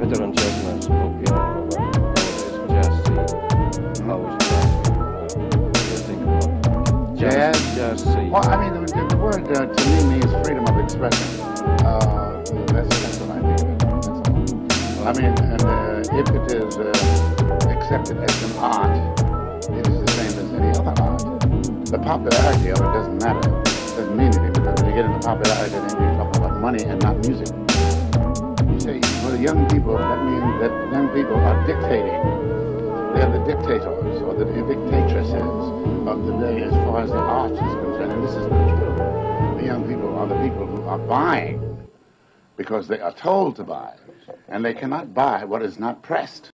better on jazz nights, piano, nowadays, jazz scene. How is it? What do you think about Jazz? Jazz scene. Well, I mean, the word to me means freedom of expression. That's what I think of it. That's all. I mean, and if it is accepted as an art, it is the same as any other art. The popularity of it doesn't matter. It doesn't mean anything, because when you get into popularity, then you're talking about money and not music. You say, for the young people, that means that young people are dictating. They're the dictators or the dictatresses of the day as far as the arts is concerned, and this is not true. The young people are the people who are buying because they are told to buy, and they cannot buy what is not pressed.